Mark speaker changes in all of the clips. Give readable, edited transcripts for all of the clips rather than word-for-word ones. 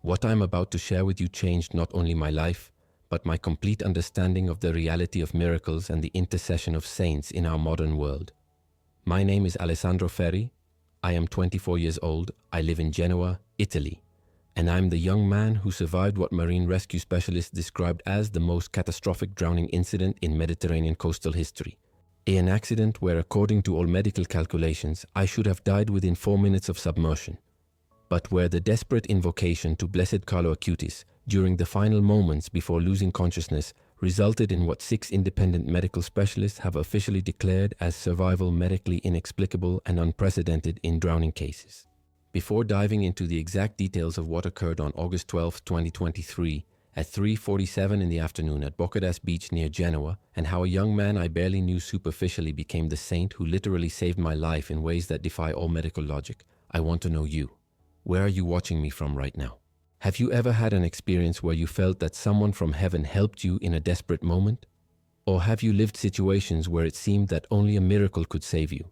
Speaker 1: What I am about to share with you changed not only my life, but my complete understanding of the reality of miracles and the intercession of saints in our modern world. My name is Alessandro Ferri. I am 24 years old. I live in Genoa, Italy, and I'm the young man who survived what marine rescue specialists described as the most catastrophic drowning incident in Mediterranean coastal history. An accident where, according to all medical calculations, I should have died within 4 minutes of submersion, but where the desperate invocation to Blessed Carlo Acutis during the final moments before losing consciousness resulted in what 6 independent medical specialists have officially declared as survival medically inexplicable and unprecedented in drowning cases. Before diving into the exact details of what occurred on August 12, 2023, at 3:47 in the afternoon at Boccadas Beach near Genoa, and how a young man I barely knew superficially became the saint who literally saved my life in ways that defy all medical logic, I want to know you. Where are you watching me from right now? Have you ever had an experience where you felt that someone from heaven helped you in a desperate moment? Or have you lived situations where it seemed that only a miracle could save you?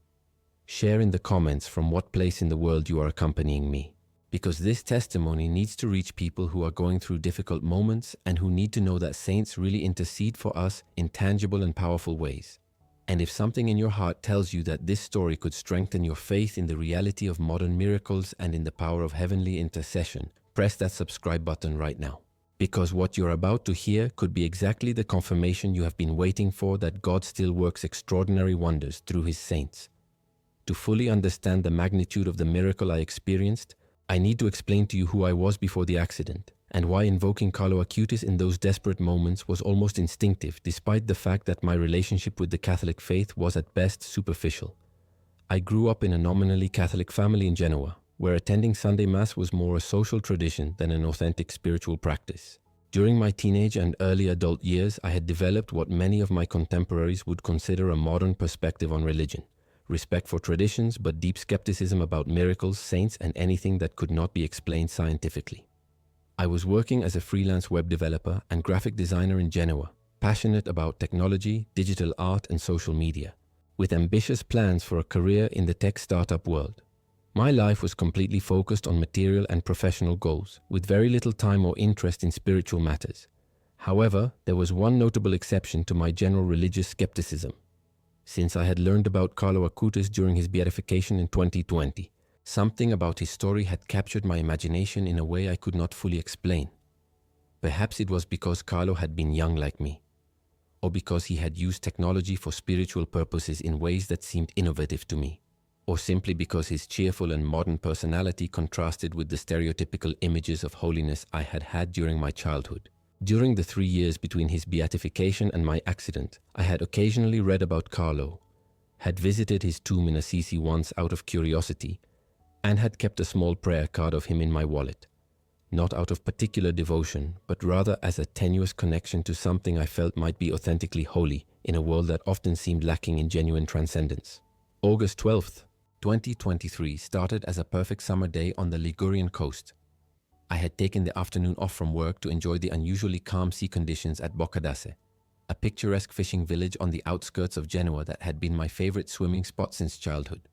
Speaker 1: Share in the comments from what place in the world you are accompanying me, because this testimony needs to reach people who are going through difficult moments and who need to know that saints really intercede for us in tangible and powerful ways. And if something in your heart tells you that this story could strengthen your faith in the reality of modern miracles and in the power of heavenly intercession, press that subscribe button right now. Because what you're about to hear could be exactly the confirmation you have been waiting for that God still works extraordinary wonders through His saints. To fully understand the magnitude of the miracle I experienced, I need to explain to you who I was before the accident, and why invoking Carlo Acutis in those desperate moments was almost instinctive, despite the fact that my relationship with the Catholic faith was at best superficial. I grew up in a nominally Catholic family in Genoa, where attending Sunday Mass was more a social tradition than an authentic spiritual practice. During my teenage and early adult years, I had developed what many of my contemporaries would consider a modern perspective on religion: respect for traditions, but deep skepticism about miracles, saints, and anything that could not be explained scientifically. I was working as a freelance web developer and graphic designer in Genoa, passionate about technology, digital art, and social media, with ambitious plans for a career in the tech startup world. My life was completely focused on material and professional goals, with very little time or interest in spiritual matters. However, there was one notable exception to my general religious skepticism. Since I had learned about Carlo Acutis during his beatification in 2020, something about his story had captured my imagination in a way I could not fully explain. Perhaps it was because Carlo had been young like me, or because he had used technology for spiritual purposes in ways that seemed innovative to me, or simply because his cheerful and modern personality contrasted with the stereotypical images of holiness I had had during my childhood. During the 3 years between his beatification and my accident, I had occasionally read about Carlo, had visited his tomb in Assisi once out of curiosity, and had kept a small prayer card of him in my wallet, not out of particular devotion, but rather as a tenuous connection to something I felt might be authentically holy in a world that often seemed lacking in genuine transcendence. August 12th, 2023 started as a perfect summer day on the Ligurian coast. I had taken the afternoon off from work to enjoy the unusually calm sea conditions at Boccadas, a picturesque fishing village on the outskirts of Genoa that had been my favorite swimming spot since childhood.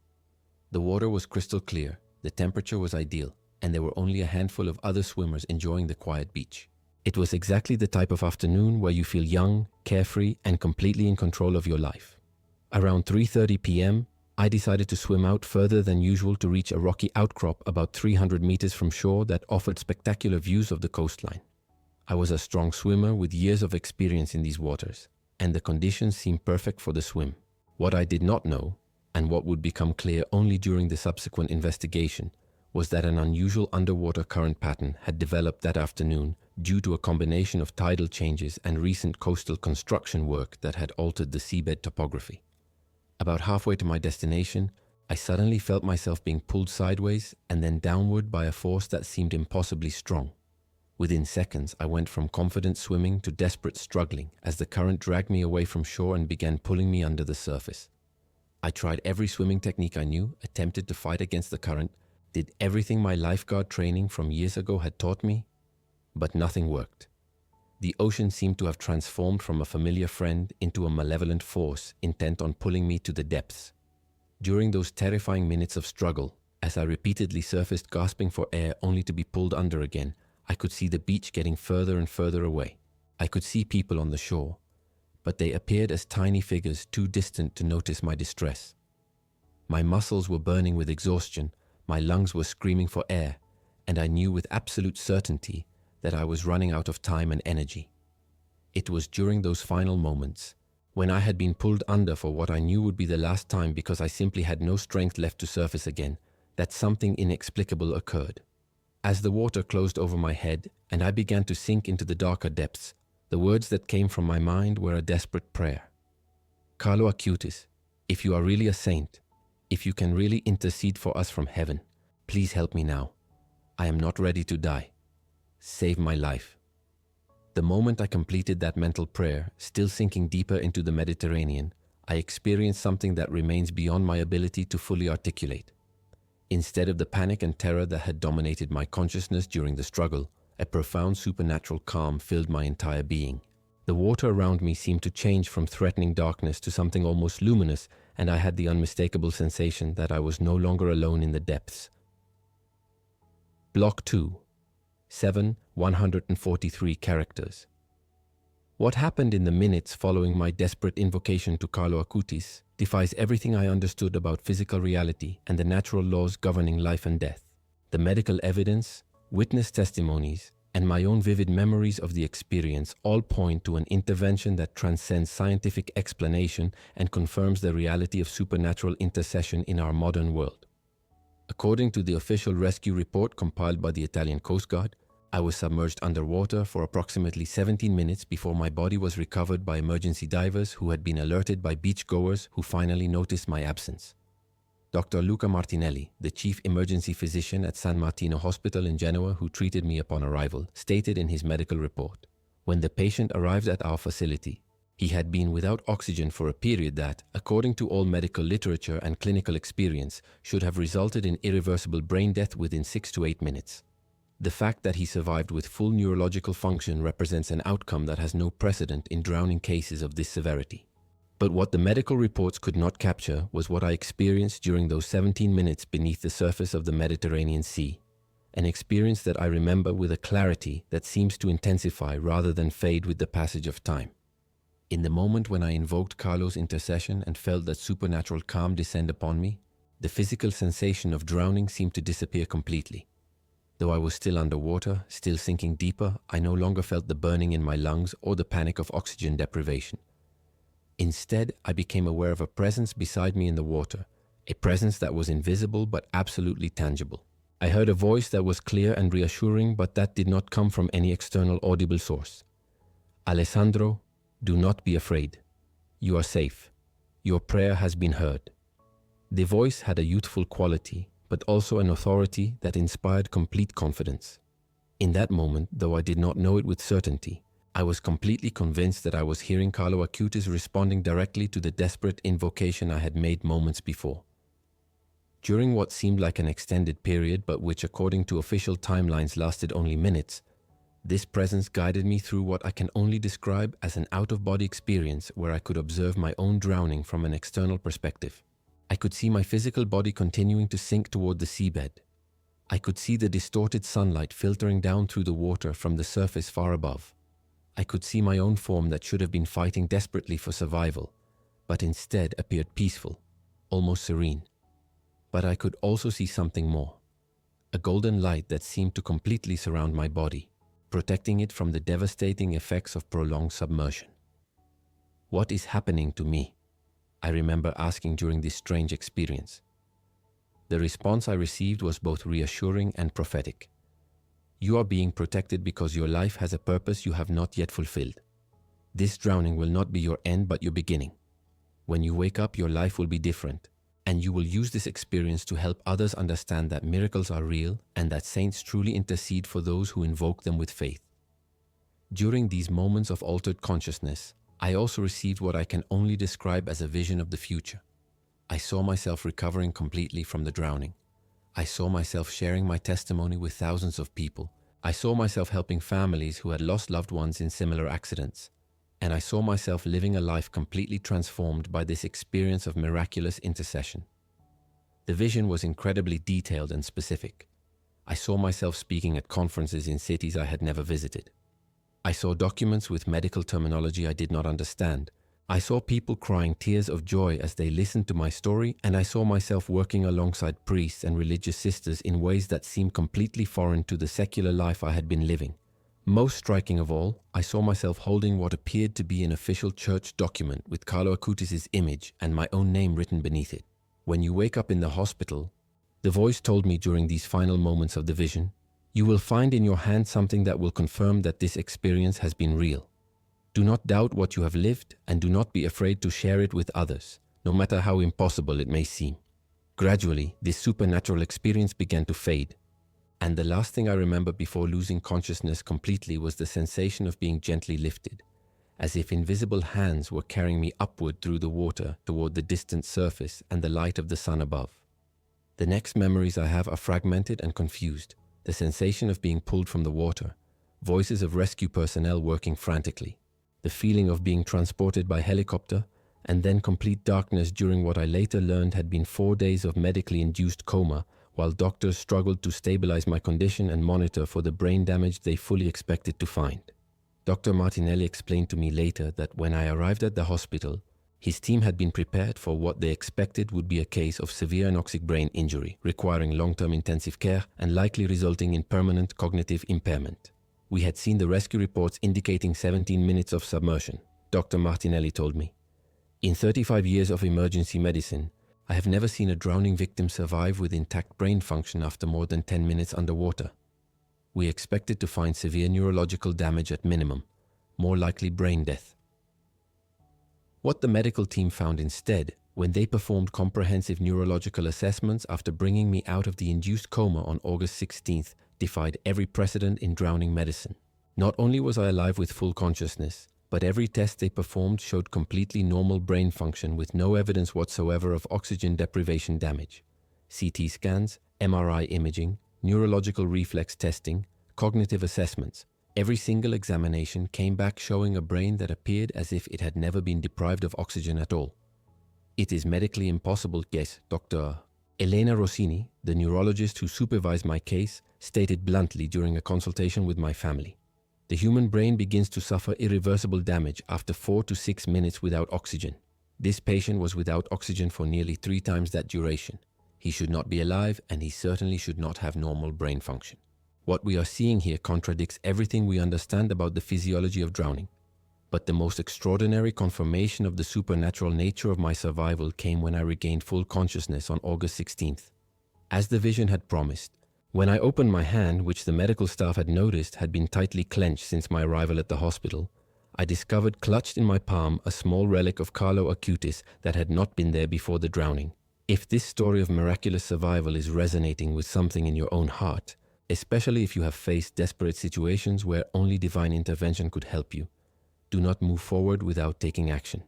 Speaker 1: The water was crystal clear, the temperature was ideal, and there were only a handful of other swimmers enjoying the quiet beach. It was exactly the type of afternoon where you feel young, carefree, and completely in control of your life. Around 3:30 p.m., I decided to swim out further than usual to reach a rocky outcrop about 300 meters from shore that offered spectacular views of the coastline. I was a strong swimmer with years of experience in these waters, and the conditions seemed perfect for the swim. What I did not know, and what would become clear only during the subsequent investigation, was that an unusual underwater current pattern had developed that afternoon due to a combination of tidal changes and recent coastal construction work that had altered the seabed topography. About halfway to my destination, I suddenly felt myself being pulled sideways and then downward by a force that seemed impossibly strong. Within seconds, I went from confident swimming to desperate struggling as the current dragged me away from shore and began pulling me under the surface. I tried every swimming technique I knew, attempted to fight against the current, did everything my lifeguard training from years ago had taught me, but nothing worked. The ocean seemed to have transformed from a familiar friend into a malevolent force intent on pulling me to the depths. During those terrifying minutes of struggle, as I repeatedly surfaced gasping for air only to be pulled under again, I could see the beach getting further and further away. I could see people on the shore, but they appeared as tiny figures too distant to notice my distress. My muscles were burning with exhaustion, my lungs were screaming for air, and I knew with absolute certainty that I was running out of time and energy. It was during those final moments, when I had been pulled under for what I knew would be the last time because I simply had no strength left to surface again, that something inexplicable occurred. As the water closed over my head and I began to sink into the darker depths, the words that came from my mind were a desperate prayer. Carlo Acutis, if you are really a saint, if you can really intercede for us from heaven, please help me now. I am not ready to die. Save my life. The moment I completed that mental prayer, still sinking deeper into the Mediterranean, I experienced something that remains beyond my ability to fully articulate. Instead of the panic and terror that had dominated my consciousness during the struggle, a profound supernatural calm filled my entire being. The water around me seemed to change from threatening darkness to something almost luminous, and I had the unmistakable sensation that I was no longer alone in the depths. Block 2. 143 characters. What happened in the minutes following my desperate invocation to Carlo Acutis defies everything I understood about physical reality and the natural laws governing life and death. The medical evidence, witness testimonies, and my own vivid memories of the experience all point to an intervention that transcends scientific explanation and confirms the reality of supernatural intercession in our modern world. According to the official rescue report compiled by the Italian Coast Guard, I was submerged underwater for approximately 17 minutes before my body was recovered by emergency divers who had been alerted by beachgoers who finally noticed my absence. Dr. Luca Martinelli, the chief emergency physician at San Martino Hospital in Genoa who treated me upon arrival, stated in his medical report, when the patient arrived at our facility, he had been without oxygen for a period that, according to all medical literature and clinical experience, should have resulted in irreversible brain death within 6 to 8 minutes. The fact that he survived with full neurological function represents an outcome that has no precedent in drowning cases of this severity. But what the medical reports could not capture was what I experienced during those 17 minutes beneath the surface of the Mediterranean Sea, an experience that I remember with a clarity that seems to intensify rather than fade with the passage of time. In the moment when I invoked Carlo's intercession and felt that supernatural calm descend upon me, the physical sensation of drowning seemed to disappear completely. Though I was still underwater, still sinking deeper, I no longer felt the burning in my lungs or the panic of oxygen deprivation. Instead, I became aware of a presence beside me in the water, a presence that was invisible but absolutely tangible. I heard a voice that was clear and reassuring, but that did not come from any external audible source. Alessandro, do not be afraid. You are safe. Your prayer has been heard. The voice had a youthful quality, but also an authority that inspired complete confidence. In that moment, though I did not know it with certainty, I was completely convinced that I was hearing Carlo Acutis responding directly to the desperate invocation I had made moments before. During what seemed like an extended period, but which according to official timelines lasted only minutes, this presence guided me through what I can only describe as an out-of-body experience where I could observe my own drowning from an external perspective. I could see my physical body continuing to sink toward the seabed. I could see the distorted sunlight filtering down through the water from the surface far above. I could see my own form that should have been fighting desperately for survival, but instead appeared peaceful, almost serene. But I could also see something more, a golden light that seemed to completely surround my body, protecting it from the devastating effects of prolonged submersion. What is happening to me? I remember asking during this strange experience. The response I received was both reassuring and prophetic. You are being protected because your life has a purpose you have not yet fulfilled. This drowning will not be your end but your beginning. When you wake up, your life will be different, and you will use this experience to help others understand that miracles are real and that saints truly intercede for those who invoke them with faith. During these moments of altered consciousness, I also received what I can only describe as a vision of the future. I saw myself recovering completely from the drowning. I saw myself sharing my testimony with thousands of people. I saw myself helping families who had lost loved ones in similar accidents. And I saw myself living a life completely transformed by this experience of miraculous intercession. The vision was incredibly detailed and specific. I saw myself speaking at conferences in cities I had never visited. I saw documents with medical terminology I did not understand. I saw people crying tears of joy as they listened to my story, and I saw myself working alongside priests and religious sisters in ways that seemed completely foreign to the secular life I had been living. Most striking of all, I saw myself holding what appeared to be an official church document with Carlo Acutis' image and my own name written beneath it. When you wake up in the hospital, the voice told me during these final moments of the vision, you will find in your hand something that will confirm that this experience has been real. Do not doubt what you have lived, and do not be afraid to share it with others, no matter how impossible it may seem. Gradually, this supernatural experience began to fade, and the last thing I remember before losing consciousness completely was the sensation of being gently lifted, as if invisible hands were carrying me upward through the water toward the distant surface and the light of the sun above. The next memories I have are fragmented and confused. The sensation of being pulled from the water, voices of rescue personnel working frantically, the feeling of being transported by helicopter, and then complete darkness during what I later learned had been 4 days of medically induced coma, while doctors struggled to stabilize my condition and monitor for the brain damage they fully expected to find. Dr. Martinelli explained to me later that when I arrived at the hospital, his team had been prepared for what they expected would be a case of severe anoxic brain injury, requiring long-term intensive care and likely resulting in permanent cognitive impairment. We had seen the rescue reports indicating 17 minutes of submersion, Dr. Martinelli told me. In 35 years of emergency medicine, I have never seen a drowning victim survive with intact brain function after more than 10 minutes underwater. We expected to find severe neurological damage at minimum, more likely brain death. What the medical team found instead, when they performed comprehensive neurological assessments after bringing me out of the induced coma on August 16th, defied every precedent in drowning medicine. Not only was I alive with full consciousness, but every test they performed showed completely normal brain function with no evidence whatsoever of oxygen deprivation damage. CT scans, MRI imaging, neurological reflex testing, cognitive assessments. Every single examination came back showing a brain that appeared as if it had never been deprived of oxygen at all. It is medically impossible, yes, Dr. Elena Rossini, the neurologist who supervised my case, stated bluntly during a consultation with my family. The human brain begins to suffer irreversible damage after 4 to 6 minutes without oxygen. This patient was without oxygen for nearly 3 times that duration. He should not be alive, and he certainly should not have normal brain function. What we are seeing here contradicts everything we understand about the physiology of drowning. But the most extraordinary confirmation of the supernatural nature of my survival came when I regained full consciousness on August 16th. As the vision had promised, when I opened my hand, which the medical staff had noticed had been tightly clenched since my arrival at the hospital, I discovered clutched in my palm a small relic of Carlo Acutis that had not been there before the drowning. If this story of miraculous survival is resonating with something in your own heart, especially if you have faced desperate situations where only divine intervention could help you, do not move forward without taking action.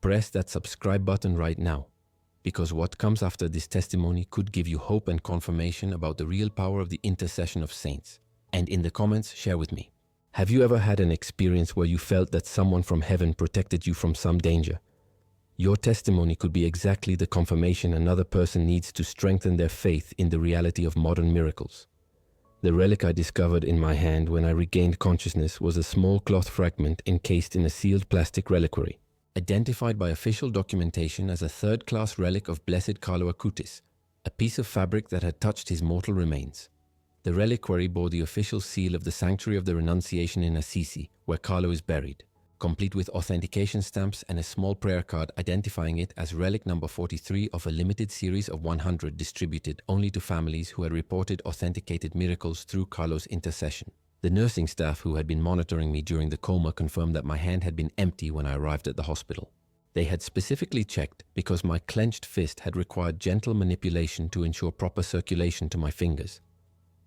Speaker 1: Press that subscribe button right now, because what comes after this testimony could give you hope and confirmation about the real power of the intercession of saints. And in the comments, share with me. Have you ever had an experience where you felt that someone from heaven protected you from some danger? Your testimony could be exactly the confirmation another person needs to strengthen their faith in the reality of modern miracles. The relic I discovered in my hand when I regained consciousness was a small cloth fragment encased in a sealed plastic reliquary, identified by official documentation as a third-class relic of Blessed Carlo Acutis, a piece of fabric that had touched his mortal remains. The reliquary bore the official seal of the Sanctuary of the Renunciation in Assisi, where Carlo is buried, complete with authentication stamps and a small prayer card identifying it as relic number 43 of a limited series of 100 distributed only to families who had reported authenticated miracles through Carlo's intercession. The nursing staff who had been monitoring me during the coma confirmed that my hand had been empty when I arrived at the hospital. They had specifically checked because my clenched fist had required gentle manipulation to ensure proper circulation to my fingers.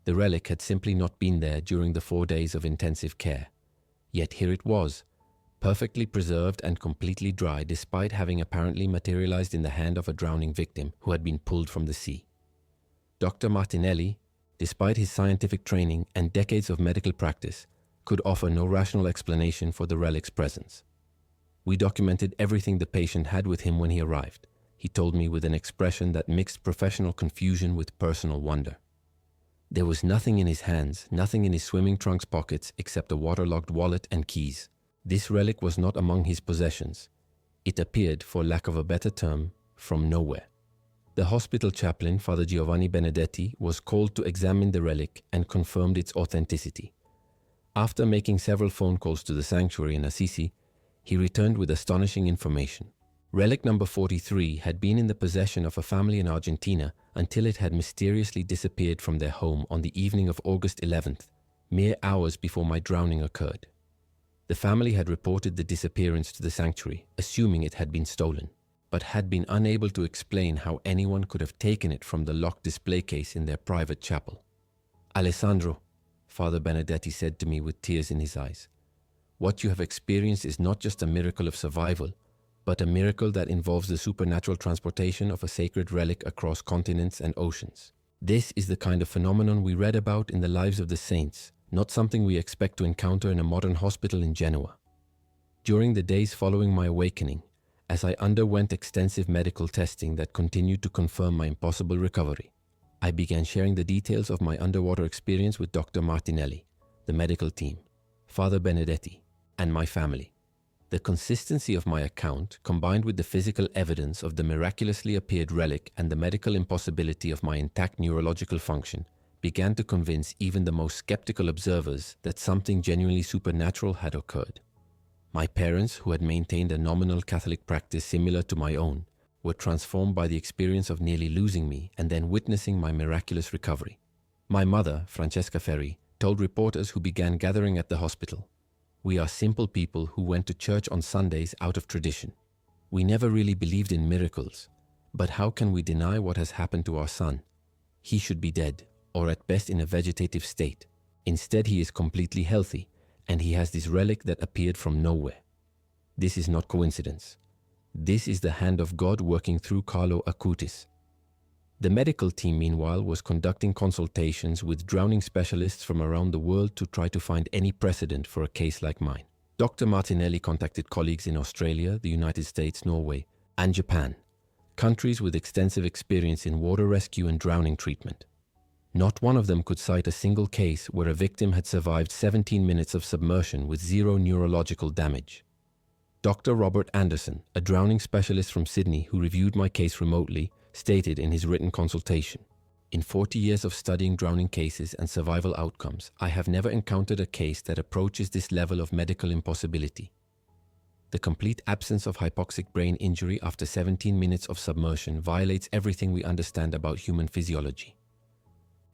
Speaker 1: The relic had simply not been there during the 4 days of intensive care. Yet here it was, perfectly preserved and completely dry despite having apparently materialized in the hand of a drowning victim who had been pulled from the sea. Dr. Martinelli, despite his scientific training and decades of medical practice, could offer no rational explanation for the relic's presence. We documented everything the patient had with him when he arrived, he told me with an expression that mixed professional confusion with personal wonder. There was nothing in his hands, nothing in his swimming trunk's pockets except a waterlogged wallet and keys. This relic was not among his possessions. It appeared, for lack of a better term, from nowhere. The hospital chaplain, Father Giovanni Benedetti, was called to examine the relic and confirmed its authenticity. After making several phone calls to the sanctuary in Assisi, he returned with astonishing information. Relic number 43 had been in the possession of a family in Argentina until it had mysteriously disappeared from their home on the evening of August 11th, mere hours before my drowning occurred. The family had reported the disappearance to the sanctuary, assuming it had been stolen, but had been unable to explain how anyone could have taken it from the locked display case in their private chapel. "Alessandro," Father Benedetti said to me with tears in his eyes, "what you have experienced is not just a miracle of survival, but a miracle that involves the supernatural transportation of a sacred relic across continents and oceans. This is the kind of phenomenon we read about in the lives of the saints, not something we expect to encounter in a modern hospital in Genoa." During the days following my awakening, as I underwent extensive medical testing that continued to confirm my impossible recovery, I began sharing the details of my underwater experience with Dr. Martinelli, the medical team, Father Benedetti, and my family. The consistency of my account, combined with the physical evidence of the miraculously appeared relic and the medical impossibility of my intact neurological function, began to convince even the most skeptical observers that something genuinely supernatural had occurred. My parents, who had maintained a nominal Catholic practice similar to my own, were transformed by the experience of nearly losing me and then witnessing my miraculous recovery. My mother, Francesca Ferri, told reporters who began gathering at the hospital, "We are simple people who went to church on Sundays out of tradition. We never really believed in miracles, but how can we deny what has happened to our son? He should be dead, or at best in a vegetative state. Instead, he is completely healthy, and he has this relic that appeared from nowhere. This is not coincidence. This is the hand of God working through Carlo Acutis." The medical team, meanwhile, was conducting consultations with drowning specialists from around the world to try to find any precedent for a case like mine. Dr. Martinelli contacted colleagues in Australia, the United States, Norway, and Japan, countries with extensive experience in water rescue and drowning treatment. Not one of them could cite a single case where a victim had survived 17 minutes of submersion with zero neurological damage. Dr. Robert Anderson, a drowning specialist from Sydney who reviewed my case remotely, stated in his written consultation, "In 40 years of studying drowning cases and survival outcomes, I have never encountered a case that approaches this level of medical impossibility. The complete absence of hypoxic brain injury after 17 minutes of submersion violates everything we understand about human physiology.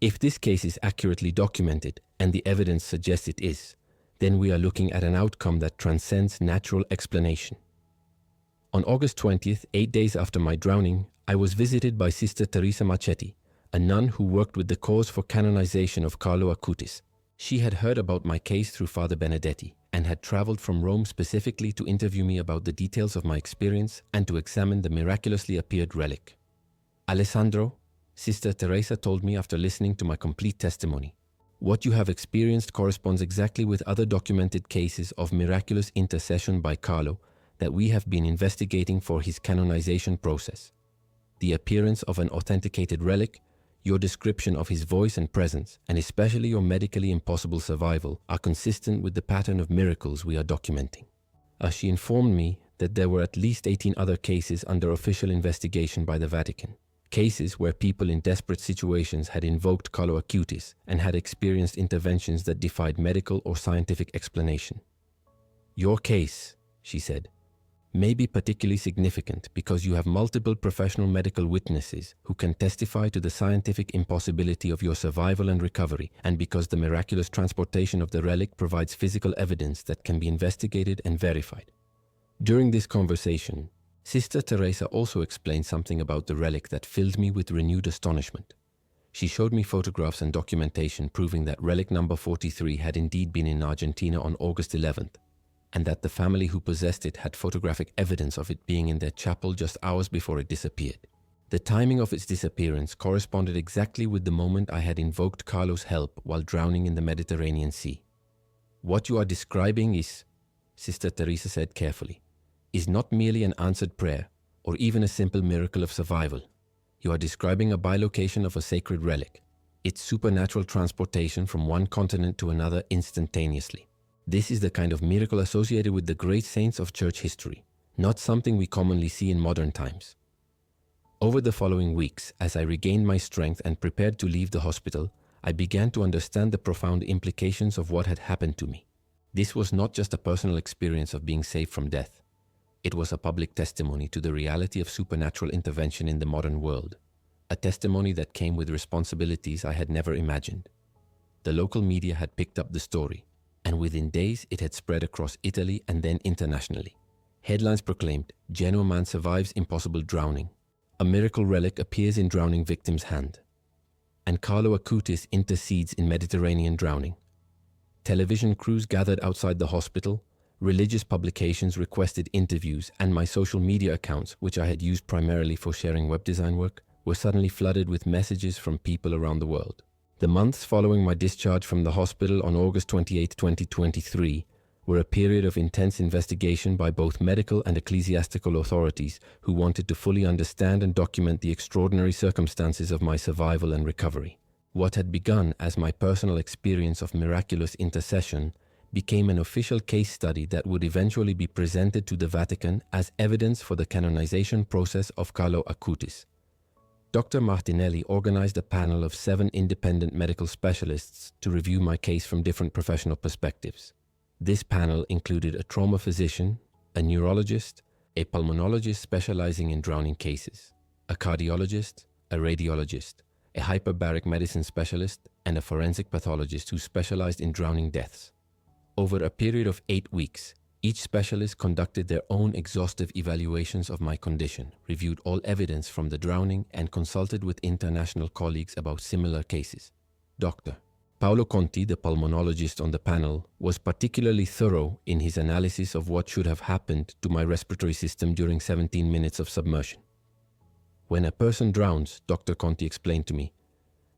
Speaker 1: If this case is accurately documented, and the evidence suggests it is, then we are looking at an outcome that transcends natural explanation." On August 20th, 8 days after my drowning, I was visited by Sister Teresa Marchetti, a nun who worked with the cause for canonization of Carlo Acutis. She had heard about my case through Father Benedetti and had traveled from Rome specifically to interview me about the details of my experience and to examine the miraculously appeared relic. "Alessandro," Sister Teresa told me after listening to my complete testimony, "what you have experienced corresponds exactly with other documented cases of miraculous intercession by Carlo that we have been investigating for his canonization process. The appearance of an authenticated relic, your description of his voice and presence, and especially your medically impossible survival, are consistent with the pattern of miracles we are documenting." She informed me that there were at least 18 other cases under official investigation by the Vatican, cases where people in desperate situations had invoked Carlo Acutis and had experienced interventions that defied medical or scientific explanation. "Your case," she said, "may be particularly significant because you have multiple professional medical witnesses who can testify to the scientific impossibility of your survival and recovery, and because the miraculous transportation of the relic provides physical evidence that can be investigated and verified." During this conversation, Sister Teresa also explained something about the relic that filled me with renewed astonishment. She showed me photographs and documentation proving that relic number 43 had indeed been in Argentina on August 11th, and that the family who possessed it had photographic evidence of it being in their chapel just hours before it disappeared. The timing of its disappearance corresponded exactly with the moment I had invoked Carlo's help while drowning in the Mediterranean Sea. "What you are describing is," Sister Teresa said carefully, "is not merely an answered prayer or even a simple miracle of survival. You are describing a bilocation of a sacred relic. It's supernatural transportation from one continent to another instantaneously. This is the kind of miracle associated with the great saints of church history, not something we commonly see in modern times. Over the following weeks, as I regained my strength and prepared to leave the hospital, I began to understand the profound implications of what had happened to me. This was not just a personal experience of being saved from death. It was a public testimony to the reality of supernatural intervention in the modern world, a testimony that came with responsibilities I had never imagined. The local media had picked up the story, and within days it had spread across Italy and then internationally. Headlines proclaimed, "Genoa man survives impossible drowning. A miracle relic appears in drowning victim's hand." And Carlo Acutis intercedes in Mediterranean drowning. Television crews gathered outside the hospital, religious publications requested interviews, and my social media accounts, which I had used primarily for sharing web design work, were suddenly flooded with messages from people around the world. The months following my discharge from the hospital on August 28, 2023, were a period of intense investigation by both medical and ecclesiastical authorities who wanted to fully understand and document the extraordinary circumstances of my survival and recovery. What had begun as my personal experience of miraculous intercession became an official case study that would eventually be presented to the Vatican as evidence for the canonization process of Carlo Acutis. Dr. Martinelli organized a panel of 7 independent medical specialists to review my case from different professional perspectives. This panel included a trauma physician, a neurologist, a pulmonologist specializing in drowning cases, a cardiologist, a radiologist, a hyperbaric medicine specialist, and a forensic pathologist who specialized in drowning deaths. Over a period of 8 weeks, each specialist conducted their own exhaustive evaluations of my condition, reviewed all evidence from the drowning, and consulted with international colleagues about similar cases. Dr. Paolo Conti, the pulmonologist on the panel, was particularly thorough in his analysis of what should have happened to my respiratory system during 17 minutes of submersion. When a person drowns, Dr. Conti explained to me,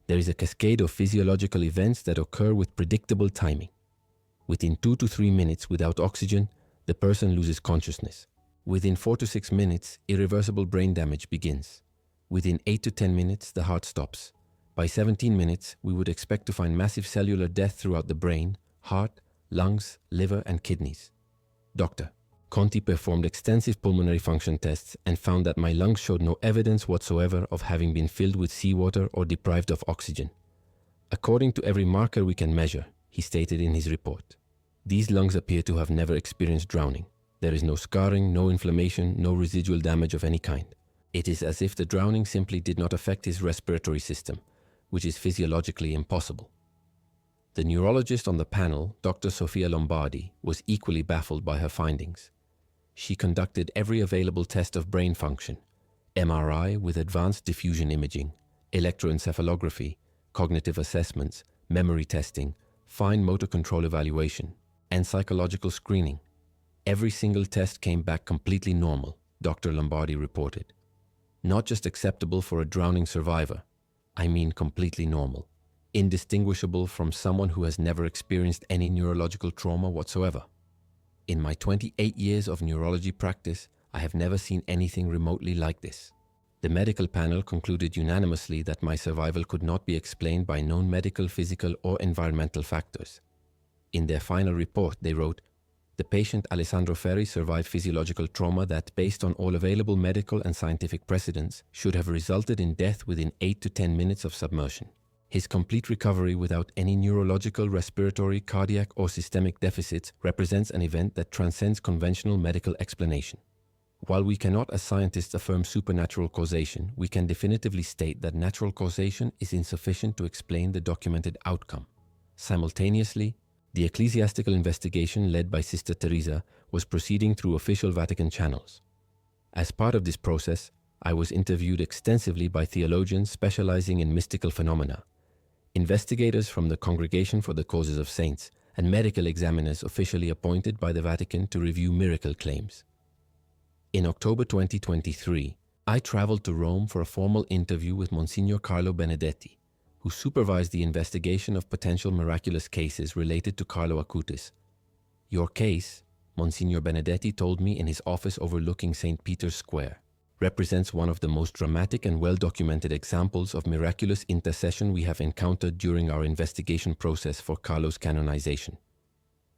Speaker 1: there is a cascade of physiological events that occur with predictable timing. Within 2 to 3 minutes without oxygen, the person loses consciousness. Within 4 to 6 minutes, irreversible brain damage begins. Within 8 to 10 minutes, the heart stops. By 17 minutes, we would expect to find massive cellular death throughout the brain, heart, lungs, liver, and kidneys. Dr. Conti performed extensive pulmonary function tests and found that my lungs showed no evidence whatsoever of having been filled with seawater or deprived of oxygen. According to every marker we can measure, he stated in his report, these lungs appear to have never experienced drowning. There is no scarring, no inflammation, no residual damage of any kind. It is as if the drowning simply did not affect his respiratory system, which is physiologically impossible. The neurologist on the panel, Dr. Sofia Lombardi, was equally baffled by her findings. She conducted every available test of brain function, MRI with advanced diffusion imaging, electroencephalography, cognitive assessments, memory testing, fine motor control evaluation, and psychological screening. Every single test came back completely normal, Dr. Lombardi reported. Not just acceptable for a drowning survivor, I mean completely normal, indistinguishable from someone who has never experienced any neurological trauma whatsoever. In my 28 years of neurology practice, I have never seen anything remotely like this. The medical panel concluded unanimously that my survival could not be explained by known medical, physical, or environmental factors. In their final report, they wrote, the patient Alessandro Ferri survived physiological trauma that, based on all available medical and scientific precedents, should have resulted in death within 8 to 10 minutes of submersion. His complete recovery without any neurological, respiratory, cardiac, or systemic deficits represents an event that transcends conventional medical explanation. While we cannot as scientists affirm supernatural causation, we can definitively state that natural causation is insufficient to explain the documented outcome. Simultaneously, the ecclesiastical investigation led by Sister Teresa was proceeding through official Vatican channels. As part of this process, I was interviewed extensively by theologians specializing in mystical phenomena, investigators from the Congregation for the Causes of Saints, and medical examiners officially appointed by the Vatican to review miracle claims. In October 2023, I traveled to Rome for a formal interview with Monsignor Carlo Benedetti, who supervised the investigation of potential miraculous cases related to Carlo Acutis. Your case, Monsignor Benedetti told me in his office overlooking St. Peter's Square. represents one of the most dramatic and well-documented examples of miraculous intercession we have encountered during our investigation process for Carlo's canonization.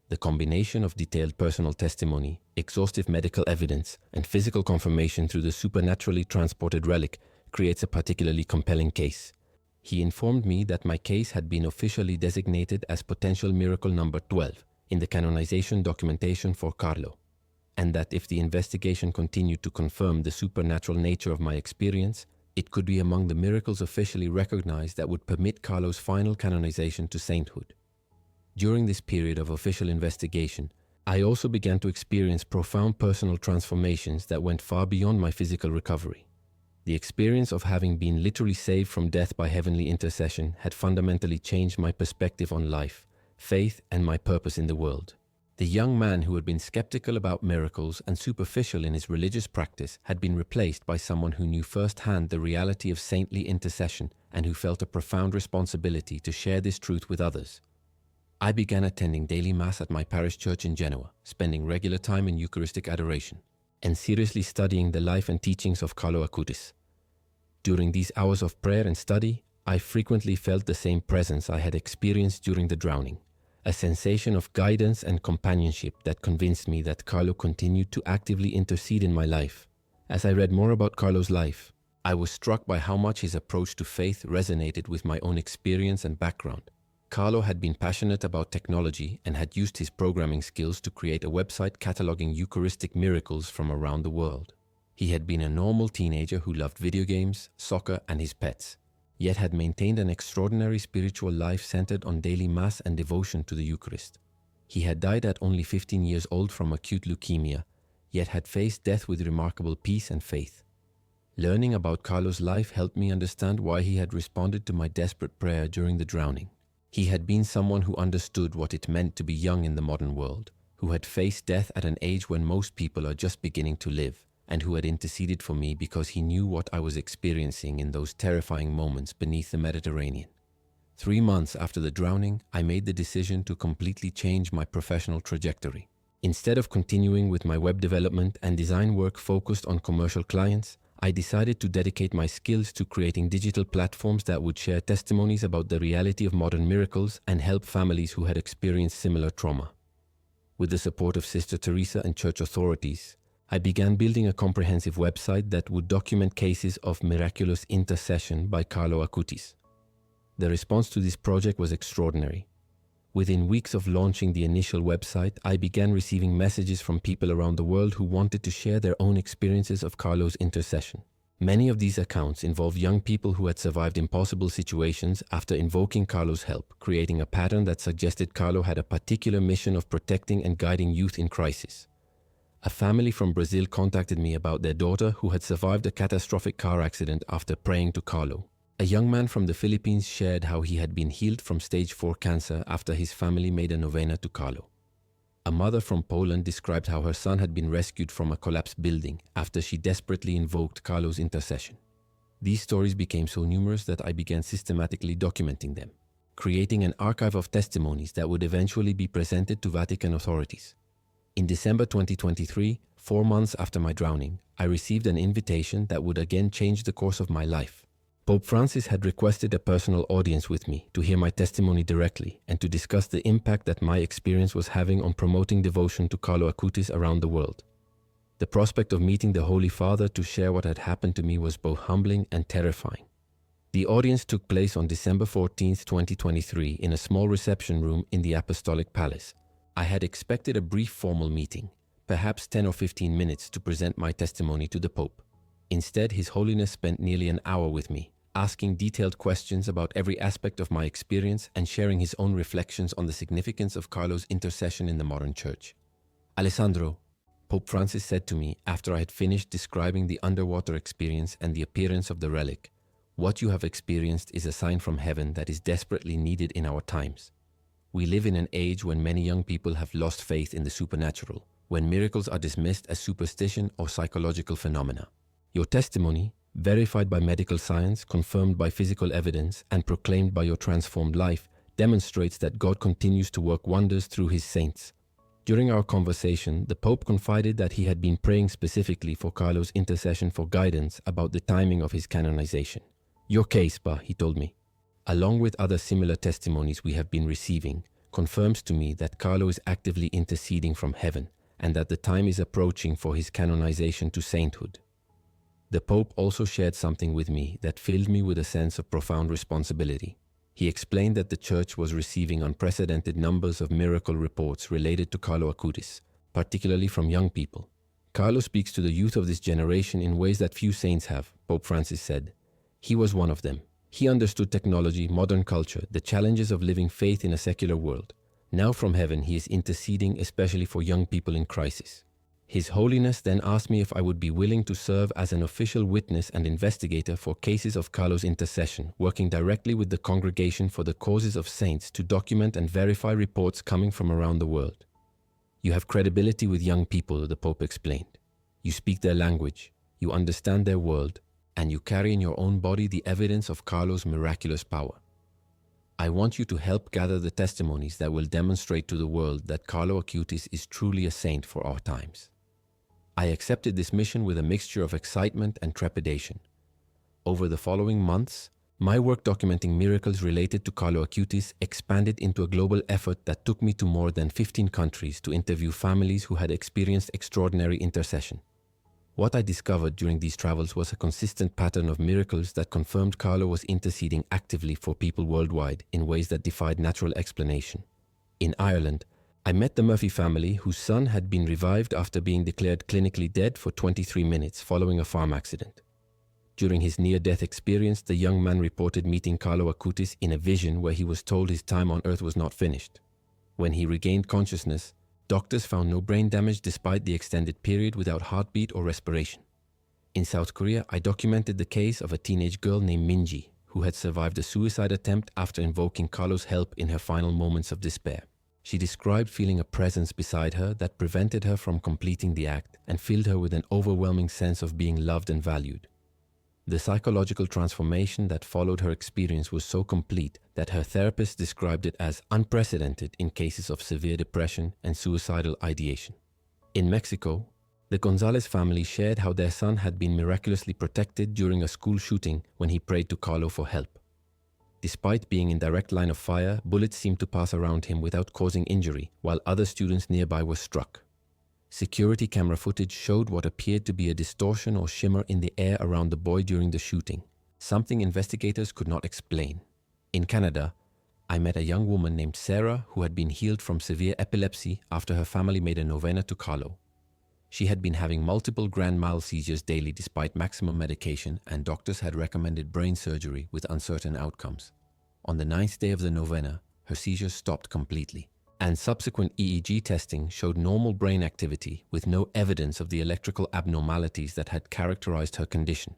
Speaker 1: The combination of detailed personal testimony, exhaustive medical evidence, and physical confirmation through the supernaturally transported relic creates a particularly compelling case. He informed me that my case had been officially designated as potential miracle number 12 in the canonization documentation for Carlo, and that if the investigation continued to confirm the supernatural nature of my experience, it could be among the miracles officially recognized that would permit Carlo's final canonization to sainthood. During this period of official investigation, I also began to experience profound personal transformations that went far beyond my physical recovery. The experience of having been literally saved from death by heavenly intercession had fundamentally changed my perspective on life, faith, and my purpose in the world. The young man who had been skeptical about miracles and superficial in his religious practice had been replaced by someone who knew firsthand the reality of saintly intercession and who felt a profound responsibility to share this truth with others. I began attending daily Mass at my parish church in Genoa, spending regular time in Eucharistic adoration, and seriously studying the life and teachings of Carlo Acutis. During these hours of prayer and study, I frequently felt the same presence I had experienced during the drowning, a sensation of guidance and companionship that convinced me that Carlo continued to actively intercede in my life. As I read more about Carlo's life, I was struck by how much his approach to faith resonated with my own experience and background. Carlo had been passionate about technology and had used his programming skills to create a website cataloging Eucharistic miracles from around the world. He had been a normal teenager who loved video games, soccer, and his pets, yet had maintained an extraordinary spiritual life centered on daily Mass and devotion to the Eucharist. He had died at only 15 years old from acute leukemia, yet had faced death with remarkable peace and faith. Learning about Carlo's life helped me understand why he had responded to my desperate prayer during the drowning. He had been someone who understood what it meant to be young in the modern world, who had faced death at an age when most people are just beginning to live, and who had interceded for me because he knew what I was experiencing in those terrifying moments beneath the Mediterranean. 3 months after the drowning, I made the decision to completely change my professional trajectory. Instead of continuing with my web development and design work focused on commercial clients, I decided to dedicate my skills to creating digital platforms that would share testimonies about the reality of modern miracles and help families who had experienced similar trauma. With the support of Sister Teresa and church authorities, I began building a comprehensive website that would document cases of miraculous intercession by Carlo Acutis. The response to this project was extraordinary. Within weeks of launching the initial website, I began receiving messages from people around the world who wanted to share their own experiences of Carlo's intercession. Many of these accounts involved young people who had survived impossible situations after invoking Carlo's help, creating a pattern that suggested Carlo had a particular mission of protecting and guiding youth in crisis. A family from Brazil contacted me about their daughter who had survived a catastrophic car accident after praying to Carlo. A young man from the Philippines shared how he had been healed from stage 4 cancer after his family made a novena to Carlo. A mother from Poland described how her son had been rescued from a collapsed building after she desperately invoked Carlo's intercession. These stories became so numerous that I began systematically documenting them, creating an archive of testimonies that would eventually be presented to Vatican authorities. In December 2023, 4 months after my drowning, I received an invitation that would again change the course of my life. Pope Francis had requested a personal audience with me to hear my testimony directly and to discuss the impact that my experience was having on promoting devotion to Carlo Acutis around the world. The prospect of meeting the Holy Father to share what had happened to me was both humbling and terrifying. The audience took place on December 14, 2023 in a small reception room in the Apostolic Palace. I had expected a brief formal meeting, perhaps 10 or 15 minutes to present my testimony to the Pope. Instead, His Holiness spent nearly an hour with me, asking detailed questions about every aspect of my experience and sharing his own reflections on the significance of Carlo's intercession in the modern church. "Alessandro," Pope Francis said to me after I had finished describing the underwater experience and the appearance of the relic, "what you have experienced is a sign from heaven that is desperately needed in our times. We live in an age when many young people have lost faith in the supernatural, when miracles are dismissed as superstition or psychological phenomena. Your testimony, verified by medical science, confirmed by physical evidence, and proclaimed by your transformed life, demonstrates that God continues to work wonders through His saints. During our conversation, the Pope confided that he had been praying specifically for Carlo's intercession for guidance about the timing of his canonization. "Your case, Pa," he told me, along with other similar testimonies we have been receiving, confirms to me that Carlo is actively interceding from heaven and that the time is approaching for his canonization to sainthood. The Pope also shared something with me that filled me with a sense of profound responsibility. He explained that the Church was receiving unprecedented numbers of miracle reports related to Carlo Acutis, particularly from young people. "Carlo speaks to the youth of this generation in ways that few saints have," Pope Francis said. "He was one of them. He understood technology, modern culture, the challenges of living faith in a secular world. Now from heaven he is interceding especially for young people in crisis." His Holiness then asked me if I would be willing to serve as an official witness and investigator for cases of Carlo's intercession, working directly with the Congregation for the Causes of Saints to document and verify reports coming from around the world. "You have credibility with young people," the Pope explained. "You speak their language, you understand their world, and you carry in your own body the evidence of Carlo's miraculous power. I want you to help gather the testimonies that will demonstrate to the world that Carlo Acutis is truly a saint for our times." I accepted this mission with a mixture of excitement and trepidation. Over the following months, my work documenting miracles related to Carlo Acutis expanded into a global effort that took me to more than 15 countries to interview families who had experienced extraordinary intercession. What I discovered during these travels was a consistent pattern of miracles that confirmed Carlo was interceding actively for people worldwide in ways that defied natural explanation. In Ireland, I met the Murphy family whose son had been revived after being declared clinically dead for 23 minutes following a farm accident. During his near-death experience, the young man reported meeting Carlo Acutis in a vision where he was told his time on earth was not finished. When he regained consciousness, doctors found no brain damage despite the extended period without heartbeat or respiration. In South Korea, I documented the case of a teenage girl named Minji, who had survived a suicide attempt after invoking Carlo's help in her final moments of despair. She described feeling a presence beside her that prevented her from completing the act and filled her with an overwhelming sense of being loved and valued. The psychological transformation that followed her experience was so complete that her therapist described it as unprecedented in cases of severe depression and suicidal ideation. In Mexico, the Gonzalez family shared how their son had been miraculously protected during a school shooting when he prayed to Carlo for help. Despite being in direct line of fire, bullets seemed to pass around him without causing injury, while other students nearby were struck. Security camera footage showed what appeared to be a distortion or shimmer in the air around the boy during the shooting, something investigators could not explain. In Canada, I met a young woman named Sarah who had been healed from severe epilepsy after her family made a novena to Carlo. She had been having multiple grand mal seizures daily despite maximum medication, and doctors had recommended brain surgery with uncertain outcomes. On the 9th day of the novena, her seizures stopped completely, and subsequent EEG testing showed normal brain activity with no evidence of the electrical abnormalities that had characterized her condition.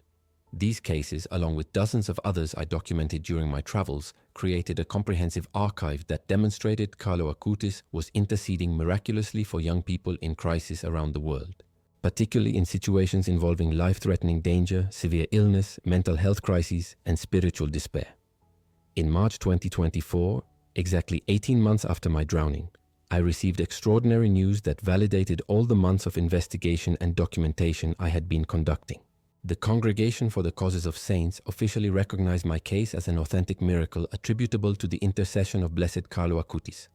Speaker 1: These cases, along with dozens of others I documented during my travels, created a comprehensive archive that demonstrated Carlo Acutis was interceding miraculously for young people in crisis around the world, particularly in situations involving life-threatening danger, severe illness, mental health crises, and spiritual despair. In March 2024, exactly 18 months after my drowning, I received extraordinary news that validated all the months of investigation and documentation I had been conducting. The Congregation for the Causes of Saints officially recognized my case as an authentic miracle attributable to the intercession of Blessed Carlo Acutis.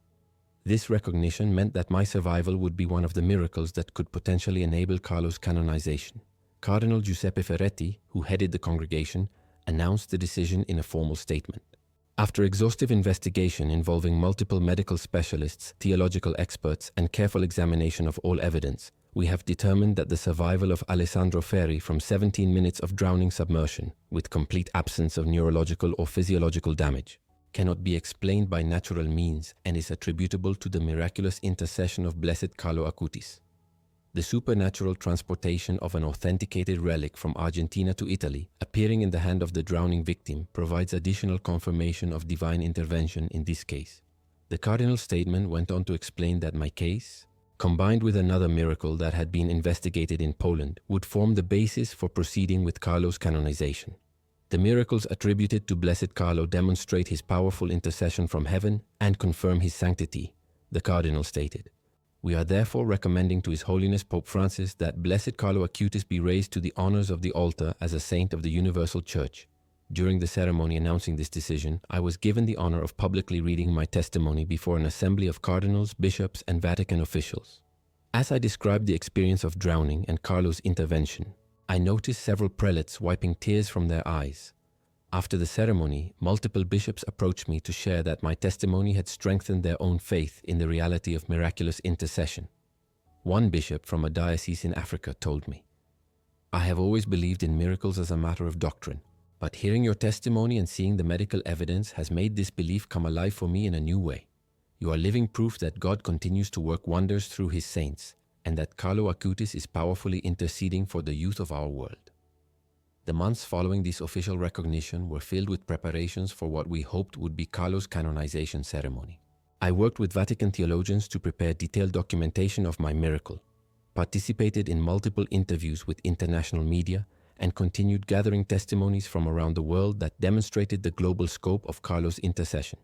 Speaker 1: This recognition meant that my survival would be one of the miracles that could potentially enable Carlo's canonization. Cardinal Giuseppe Ferretti, who headed the congregation, announced the decision in a formal statement. After exhaustive investigation involving multiple medical specialists, theological experts, and careful examination of all evidence, we have determined that the survival of Alessandro Ferri from 17 minutes of drowning submersion, with complete absence of neurological or physiological damage, cannot be explained by natural means and is attributable to the miraculous intercession of Blessed Carlo Acutis. The supernatural transportation of an authenticated relic from Argentina to Italy, appearing in the hand of the drowning victim, provides additional confirmation of divine intervention in this case. The cardinal's statement went on to explain that my case, combined with another miracle that had been investigated in Poland, would form the basis for proceeding with Carlo's canonization. The miracles attributed to Blessed Carlo demonstrate his powerful intercession from heaven and confirm his sanctity, the cardinal stated. We are therefore recommending to His Holiness Pope Francis that Blessed Carlo Acutis be raised to the honors of the altar as a saint of the Universal Church. During the ceremony announcing this decision, I was given the honor of publicly reading my testimony before an assembly of cardinals, bishops, and Vatican officials. As I described the experience of drowning and Carlo's intervention, I noticed several prelates wiping tears from their eyes. After the ceremony, multiple bishops approached me to share that my testimony had strengthened their own faith in the reality of miraculous intercession. One bishop from a diocese in Africa told me, "I have always believed in miracles as a matter of doctrine, but hearing your testimony and seeing the medical evidence has made this belief come alive for me in a new way. You are living proof that God continues to work wonders through His saints, and that Carlo Acutis is powerfully interceding for the youth of our world." The months following this official recognition were filled with preparations for what we hoped would be Carlo's canonization ceremony. I worked with Vatican theologians to prepare detailed documentation of my miracle, participated in multiple interviews with international media, and continued gathering testimonies from around the world that demonstrated the global scope of Carlo's intercession.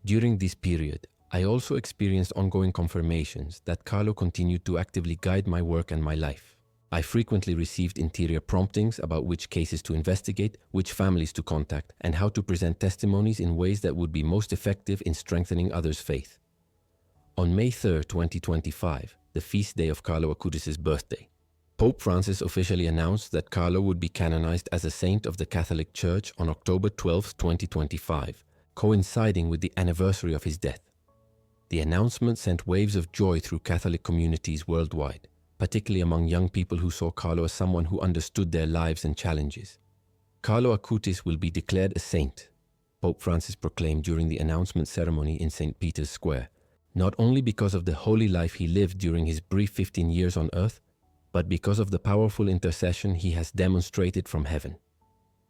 Speaker 1: During this period, I also experienced ongoing confirmations that Carlo continued to actively guide my work and my life. I frequently received interior promptings about which cases to investigate, which families to contact, and how to present testimonies in ways that would be most effective in strengthening others' faith. On May 3, 2025, the feast day of Carlo Acutis' birthday, Pope Francis officially announced that Carlo would be canonized as a saint of the Catholic Church on October 12, 2025, coinciding with the anniversary of his death. The announcement sent waves of joy through Catholic communities worldwide, particularly among young people who saw Carlo as someone who understood their lives and challenges. Carlo Acutis will be declared a saint, Pope Francis proclaimed during the announcement ceremony in St. Peter's Square, not only because of the holy life he lived during his brief 15 years on earth, but because of the powerful intercession he has demonstrated from heaven.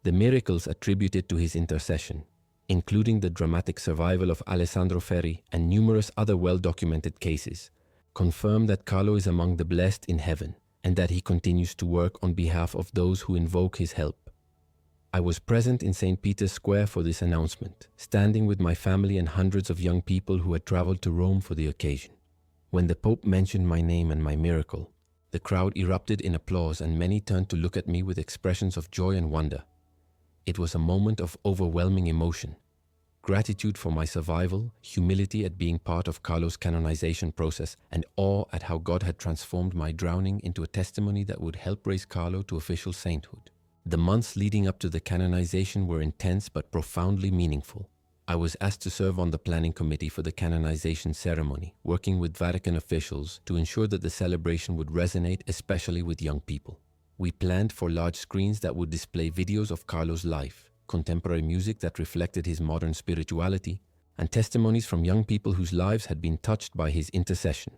Speaker 1: The miracles attributed to his intercession, including the dramatic survival of Alessandro Ferri and numerous other well-documented cases, confirm that Carlo is among the blessed in heaven and that he continues to work on behalf of those who invoke his help. I was present in St. Peter's Square for this announcement, standing with my family and hundreds of young people who had traveled to Rome for the occasion. When the Pope mentioned my name and my miracle, the crowd erupted in applause and many turned to look at me with expressions of joy and wonder. It was a moment of overwhelming emotion. Gratitude for my survival, humility at being part of Carlo's canonization process, and awe at how God had transformed my drowning into a testimony that would help raise Carlo to official sainthood. The months leading up to the canonization were intense but profoundly meaningful. I was asked to serve on the planning committee for the canonization ceremony, working with Vatican officials to ensure that the celebration would resonate especially with young people. We planned for large screens that would display videos of Carlo's life, contemporary music that reflected his modern spirituality, and testimonies from young people whose lives had been touched by his intercession.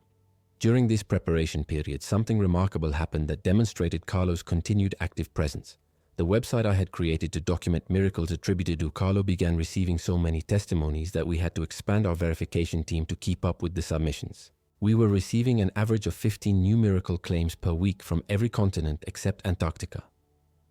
Speaker 1: During this preparation period, something remarkable happened that demonstrated Carlo's continued active presence. The website I had created to document miracles attributed to Carlo began receiving so many testimonies that we had to expand our verification team to keep up with the submissions. We were receiving an average of 15 new miracle claims per week from every continent except Antarctica.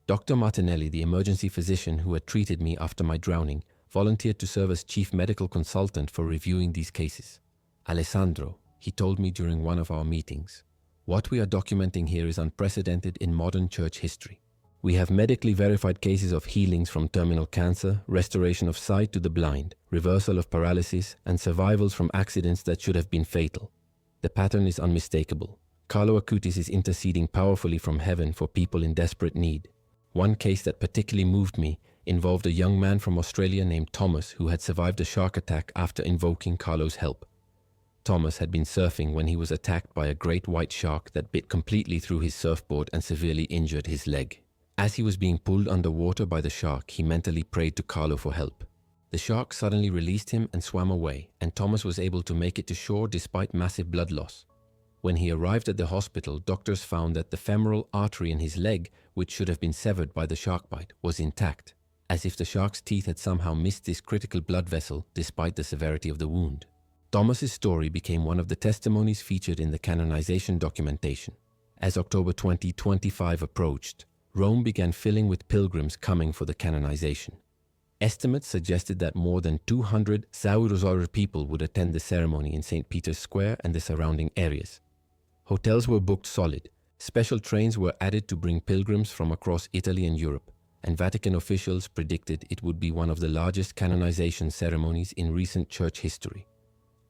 Speaker 1: Dr. Martinelli, the emergency physician who had treated me after my drowning, volunteered to serve as chief medical consultant for reviewing these cases. "Alessandro," he told me during one of our meetings, "what we are documenting here is unprecedented in modern church history. We have medically verified cases of healings from terminal cancer, restoration of sight to the blind, reversal of paralysis, and survivals from accidents that should have been fatal. The pattern is unmistakable. Carlo Acutis is interceding powerfully from heaven for people in desperate need. One case that particularly moved me involved a young man from Australia named Thomas who had survived a shark attack after invoking Carlo's help. Thomas had been surfing when he was attacked by a great white shark that bit completely through his surfboard and severely injured his leg. As he was being pulled underwater by the shark, he mentally prayed to Carlo for help. The shark suddenly released him and swam away, and Thomas was able to make it to shore despite massive blood loss. When he arrived at the hospital, doctors found that the femoral artery in his leg, which should have been severed by the shark bite, was intact, as if the shark's teeth had somehow missed this critical blood vessel despite the severity of the wound. Thomas's story became one of the testimonies featured in the canonization documentation. As October 2025 approached, Rome began filling with pilgrims coming for the canonization. Estimates suggested that more than 200,000 people would attend the ceremony in St. Peter's Square and the surrounding areas. Hotels were booked solid. Special trains were added to bring pilgrims from across Italy and Europe, and Vatican officials predicted it would be one of the largest canonization ceremonies in recent church history.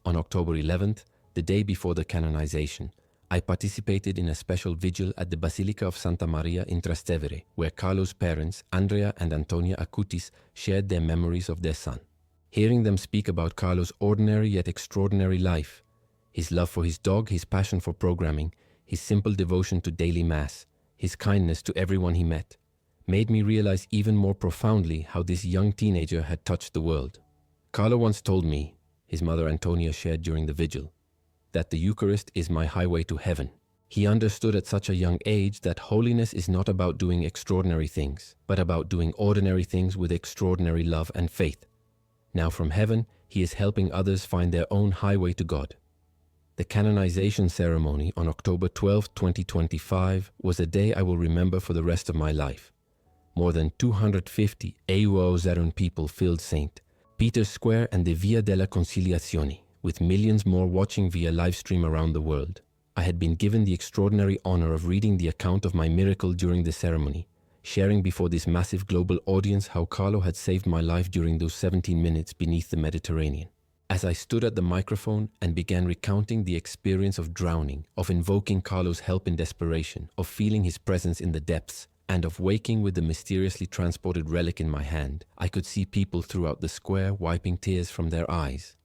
Speaker 1: On October 11th, the day before the canonization, I participated in a special vigil at the Basilica of Santa Maria in Trastevere, where Carlo's parents, Andrea and Antonia Acutis, shared their memories of their son. Hearing them speak about Carlo's ordinary yet extraordinary life, his love for his dog, his passion for programming, his simple devotion to daily mass, his kindness to everyone he met, made me realize even more profoundly how this young teenager had touched the world. Carlo once told me, his mother Antonia shared during the vigil, that the Eucharist is my highway to heaven. He understood at such a young age that holiness is not about doing extraordinary things, but about doing ordinary things with extraordinary love and faith. Now from heaven, he is helping others find their own highway to God. The canonization ceremony on October 12, 2025 was a day I will remember for the rest of my life. More than 250 eucharist people filled St. Peter's Square and the Via della Conciliazione, with millions more watching via live stream around the world. I had been given the extraordinary honor of reading the account of my miracle during the ceremony, sharing before this massive global audience how Carlo had saved my life during those 17 minutes beneath the Mediterranean. As I stood at the microphone and began recounting the experience of drowning, of invoking Carlo's help in desperation, of feeling his presence in the depths, and of waking with the mysteriously transported relic in my hand, I could see people throughout the square wiping tears from their eyes.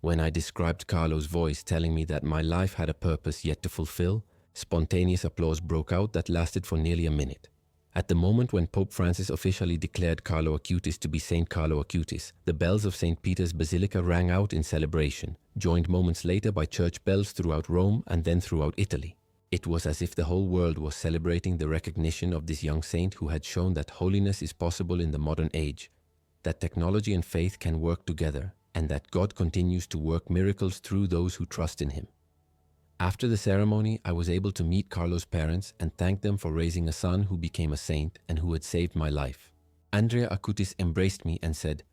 Speaker 1: When I described Carlo's voice telling me that my life had a purpose yet to fulfill, spontaneous applause broke out that lasted for nearly a minute. At the moment when Pope Francis officially declared Carlo Acutis to be Saint Carlo Acutis, the bells of St. Peter's Basilica rang out in celebration, joined moments later by church bells throughout Rome and then throughout Italy. It was as if the whole world was celebrating the recognition of this young saint who had shown that holiness is possible in the modern age, that technology and faith can work together, and that God continues to work miracles through those who trust in him. After the ceremony, I was able to meet Carlo's parents and thank them for raising a son who became a saint and who had saved my life. Andrea Acutis embraced me and said,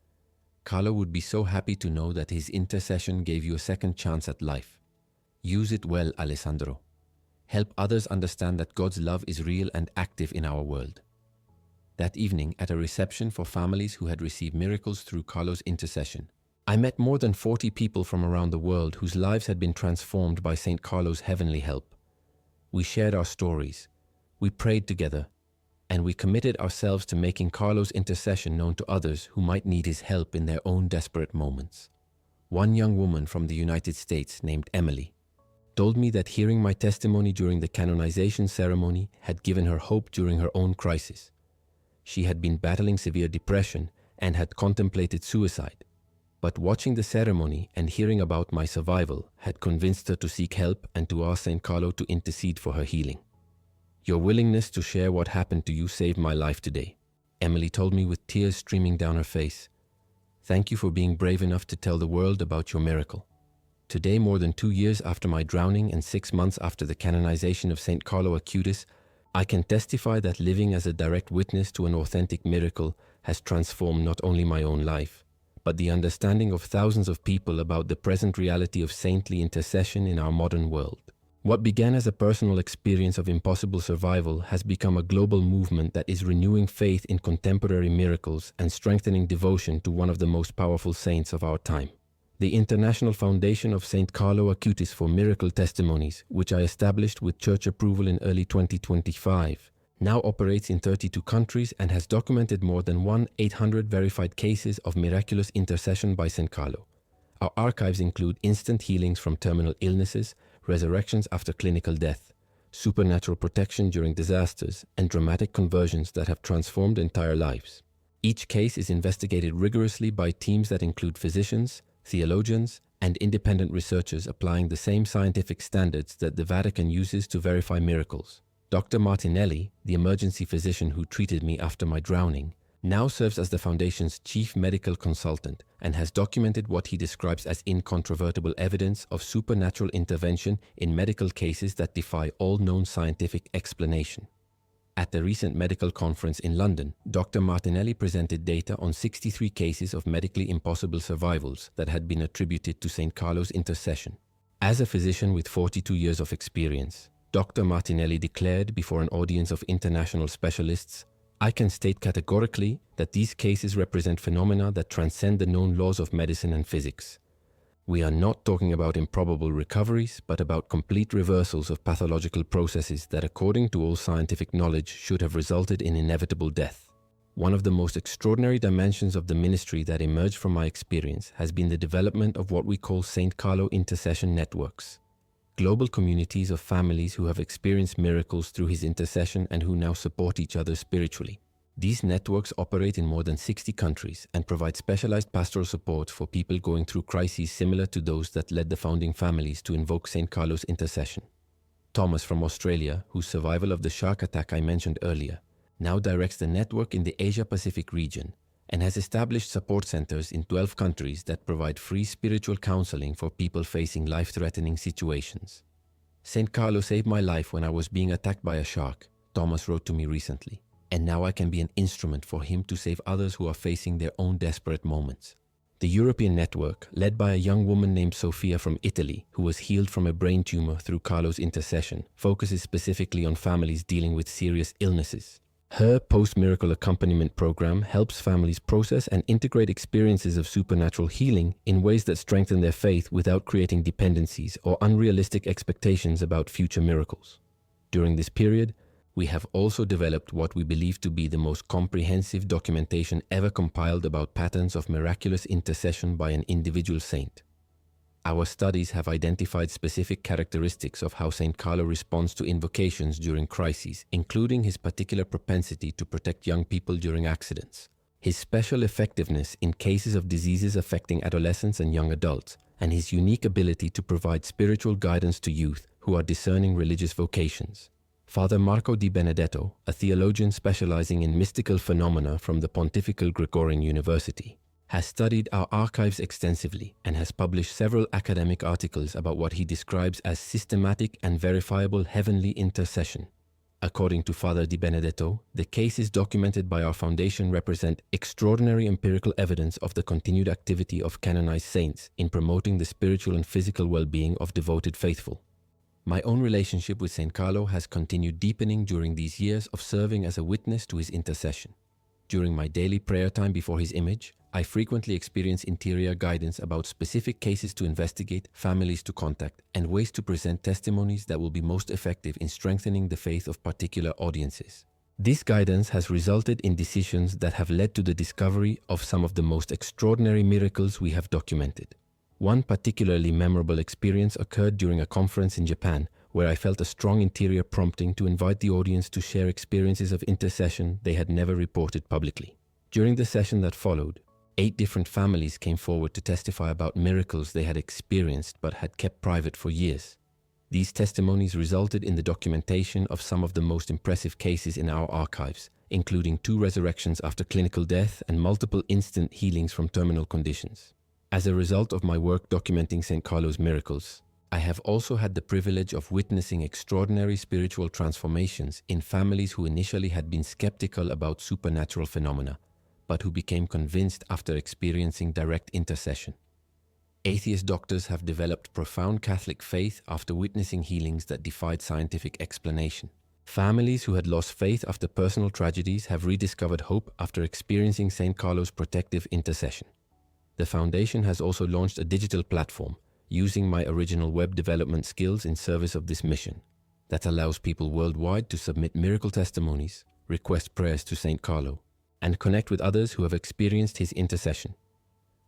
Speaker 1: "Carlo would be so happy to know that his intercession gave you a second chance at life. Use it well, Alessandro. Help others understand that God's love is real and active in our world." That evening, at a reception for families who had received miracles through Carlo's intercession, I met more than 40 people from around the world whose lives had been transformed by St. Carlo's heavenly help. We shared our stories, we prayed together, and we committed ourselves to making Carlo's intercession known to others who might need his help in their own desperate moments. One young woman from the United States named Emily told me that hearing my testimony during the canonization ceremony had given her hope during her own crisis. She had been battling severe depression and had contemplated suicide. But watching the ceremony and hearing about my survival had convinced her to seek help and to ask St. Carlo to intercede for her healing. "Your willingness to share what happened to you saved my life today," Emily told me with tears streaming down her face. "Thank you for being brave enough to tell the world about your miracle." Today, more than 2 years after my drowning and 6 months after the canonization of St. Carlo Acutis, I can testify that living as a direct witness to an authentic miracle has transformed not only my own life, but the understanding of thousands of people about the present reality of saintly intercession in our modern world. What began as a personal experience of impossible survival has become a global movement that is renewing faith in contemporary miracles and strengthening devotion to one of the most powerful saints of our time. The International Foundation of St. Carlo Acutis for Miracle Testimonies, which I established with church approval in early 2025, now operates in 32 countries and has documented more than 1,800 verified cases of miraculous intercession by St. Carlo. Our archives include instant healings from terminal illnesses, resurrections after clinical death, supernatural protection during disasters, and dramatic conversions that have transformed entire lives. Each case is investigated rigorously by teams that include physicians, theologians, and independent researchers applying the same scientific standards that the Vatican uses to verify miracles. Dr. Martinelli, the emergency physician who treated me after my drowning, now serves as the Foundation's chief medical consultant and has documented what he describes as incontrovertible evidence of supernatural intervention in medical cases that defy all known scientific explanation. At the recent medical conference in London, Dr. Martinelli presented data on 63 cases of medically impossible survivals that had been attributed to St. Carlo's intercession. As a physician with 42 years of experience, Dr. Martinelli declared before an audience of international specialists, "I can state categorically that these cases represent phenomena that transcend the known laws of medicine and physics. We are not talking about improbable recoveries, but about complete reversals of pathological processes that, according to all scientific knowledge, should have resulted in inevitable death. One of the most extraordinary dimensions of the ministry that emerged from my experience has been the development of what we call St. Carlo intercession networks, global communities of families who have experienced miracles through his intercession and who now support each other spiritually. These networks operate in more than 60 countries and provide specialized pastoral support for people going through crises similar to those that led the founding families to invoke St. Carlo's intercession. Thomas from Australia, whose survival of the shark attack I mentioned earlier, now directs the network in the Asia-Pacific region and has established support centers in 12 countries that provide free spiritual counseling for people facing life-threatening situations. "St. Carlo saved my life when I was being attacked by a shark," Thomas wrote to me recently. "And now I can be an instrument for him to save others who are facing their own desperate moments." The European network, led by a young woman named Sofia from Italy, who was healed from a brain tumor through Carlo's intercession, focuses specifically on families dealing with serious illnesses. Her post-miracle accompaniment program helps families process and integrate experiences of supernatural healing in ways that strengthen their faith without creating dependencies or unrealistic expectations about future miracles. During this period, we have also developed what we believe to be the most comprehensive documentation ever compiled about patterns of miraculous intercession by an individual saint. Our studies have identified specific characteristics of how St. Carlo responds to invocations during crises, including his particular propensity to protect young people during accidents, his special effectiveness in cases of diseases affecting adolescents and young adults, and his unique ability to provide spiritual guidance to youth who are discerning religious vocations. Father Marco Di Benedetto, a theologian specializing in mystical phenomena from the Pontifical Gregorian University, has studied our archives extensively and has published several academic articles about what he describes as systematic and verifiable heavenly intercession. According to Father Di Benedetto, the cases documented by our foundation represent extraordinary empirical evidence of the continued activity of canonized saints in promoting the spiritual and physical well-being of devoted faithful. My own relationship with St. Carlo has continued deepening during these years of serving as a witness to his intercession. During my daily prayer time before his image, I frequently experience interior guidance about specific cases to investigate, families to contact, and ways to present testimonies that will be most effective in strengthening the faith of particular audiences. This guidance has resulted in decisions that have led to the discovery of some of the most extraordinary miracles we have documented. One particularly memorable experience occurred during a conference in Japan, where I felt a strong interior prompting to invite the audience to share experiences of intercession they had never reported publicly. During the session that followed, 8 different families came forward to testify about miracles they had experienced but had kept private for years. These testimonies resulted in the documentation of some of the most impressive cases in our archives, including 2 resurrections after clinical death and multiple instant healings from terminal conditions. As a result of my work documenting St. Carlo's miracles, I have also had the privilege of witnessing extraordinary spiritual transformations in families who initially had been skeptical about supernatural phenomena, but who became convinced after experiencing direct intercession. Atheist doctors have developed profound Catholic faith after witnessing healings that defied scientific explanation. Families who had lost faith after personal tragedies have rediscovered hope after experiencing St. Carlo's protective intercession. The Foundation has also launched a digital platform, using my original web development skills in service of this mission, that allows people worldwide to submit miracle testimonies, request prayers to St. Carlo, and connect with others who have experienced his intercession.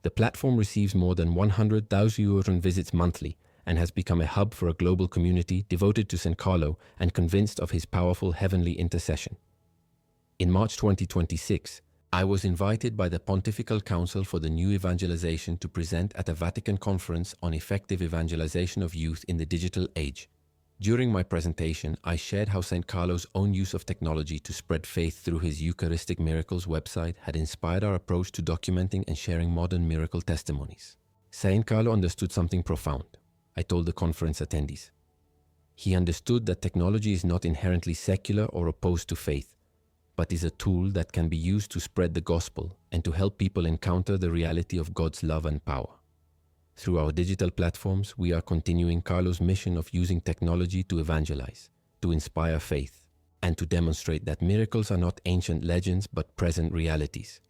Speaker 1: The platform receives more than 100,000 visits monthly and has become a hub for a global community devoted to St. Carlo and convinced of his powerful heavenly intercession. In March 2026, I was invited by the Pontifical Council for the New Evangelization to present at a Vatican conference on effective evangelization of youth in the digital age. During my presentation, I shared how St. Carlo's own use of technology to spread faith through his Eucharistic Miracles website had inspired our approach to documenting and sharing modern miracle testimonies. St. Carlo understood something profound, I told the conference attendees. He understood that technology is not inherently secular or opposed to faith, but is a tool that can be used to spread the gospel and to help people encounter the reality of God's love and power. Through our digital platforms, we are continuing Carlo's mission of using technology to evangelize, to inspire faith, and to demonstrate that miracles are not ancient legends but present realities.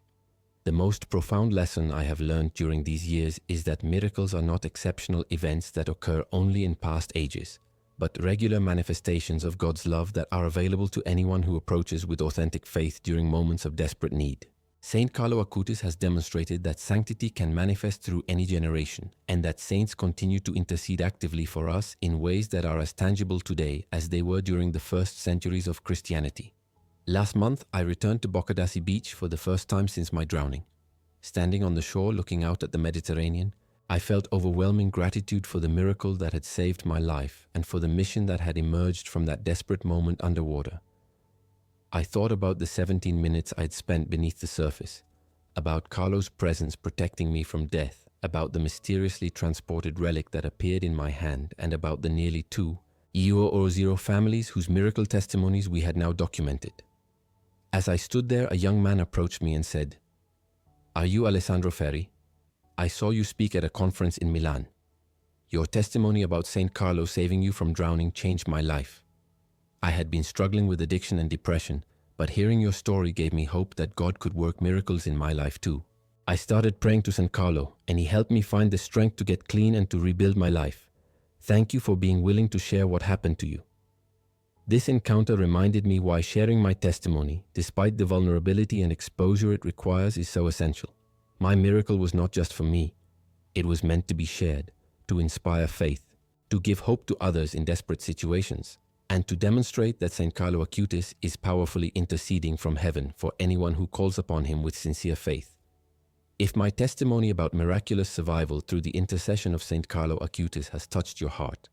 Speaker 1: The most profound lesson I have learned during these years is that miracles are not exceptional events that occur only in past ages, but regular manifestations of God's love that are available to anyone who approaches with authentic faith during moments of desperate need. Saint Carlo Acutis has demonstrated that sanctity can manifest through any generation, and that saints continue to intercede actively for us in ways that are as tangible today as they were during the first centuries of Christianity. Last month, I returned to Boccadassi Beach for the first time since my drowning. Standing on the shore looking out at the Mediterranean, I felt overwhelming gratitude for the miracle that had saved my life and for the mission that had emerged from that desperate moment underwater. I thought about the 17 minutes I had spent beneath the surface, about Carlo's presence protecting me from death, about the mysteriously transported relic that appeared in my hand, and about the nearly 2,000 families whose miracle testimonies we had now documented. As I stood there, a young man approached me and said, "Are you Alessandro Ferri? I saw you speak at a conference in Milan. Your testimony about Saint Carlo saving you from drowning changed my life. I had been struggling with addiction and depression, but hearing your story gave me hope that God could work miracles in my life too. I started praying to Saint Carlo, and he helped me find the strength to get clean and to rebuild my life. Thank you for being willing to share what happened to you." This encounter reminded me why sharing my testimony, despite the vulnerability and exposure it requires, is so essential. My miracle was not just for me. It was meant to be shared, to inspire faith, to give hope to others in desperate situations, and to demonstrate that Saint Carlo Acutis is powerfully interceding from heaven for anyone who calls upon him with sincere faith. If my testimony about miraculous survival through the intercession of Saint Carlo Acutis has touched your heart,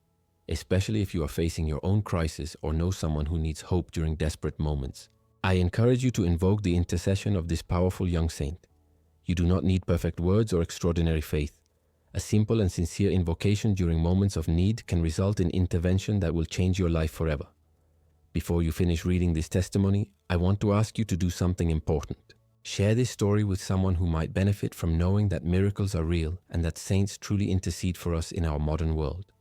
Speaker 1: especially if you are facing your own crisis or know someone who needs hope during desperate moments, I encourage you to invoke the intercession of this powerful young saint. You do not need perfect words or extraordinary faith. A simple and sincere invocation during moments of need can result in intervention that will change your life forever. Before you finish reading this testimony, I want to ask you to do something important. Share this story with someone who might benefit from knowing that miracles are real and that saints truly intercede for us in our modern world.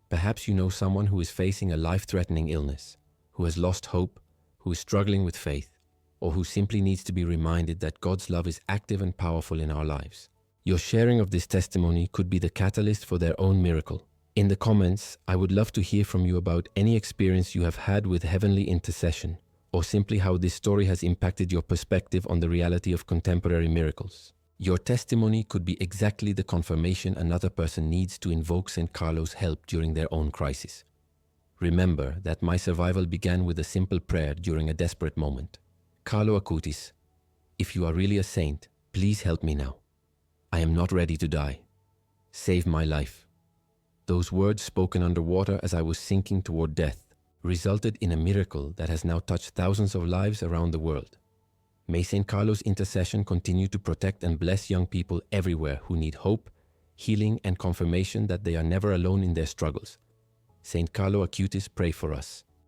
Speaker 1: Perhaps you know someone who is facing a life-threatening illness, who has lost hope, who is struggling with faith, or who simply needs to be reminded that God's love is active and powerful in our lives. Your sharing of this testimony could be the catalyst for their own miracle. In the comments, I would love to hear from you about any experience you have had with heavenly intercession, or simply how this story has impacted your perspective on the reality of contemporary miracles. Your testimony could be exactly the confirmation another person needs to invoke Saint Carlo's help during their own crisis. Remember that my survival began with a simple prayer during a desperate moment. Carlo Acutis, if you are really a saint, please help me now. I am not ready to die. Save my life. Those words spoken underwater as I was sinking toward death resulted in a miracle that has now touched thousands of lives around the world. May Saint Carlo's intercession continue to protect and bless young people everywhere who need hope, healing, and confirmation that they are never alone in their struggles. Saint Carlo Acutis, pray for us.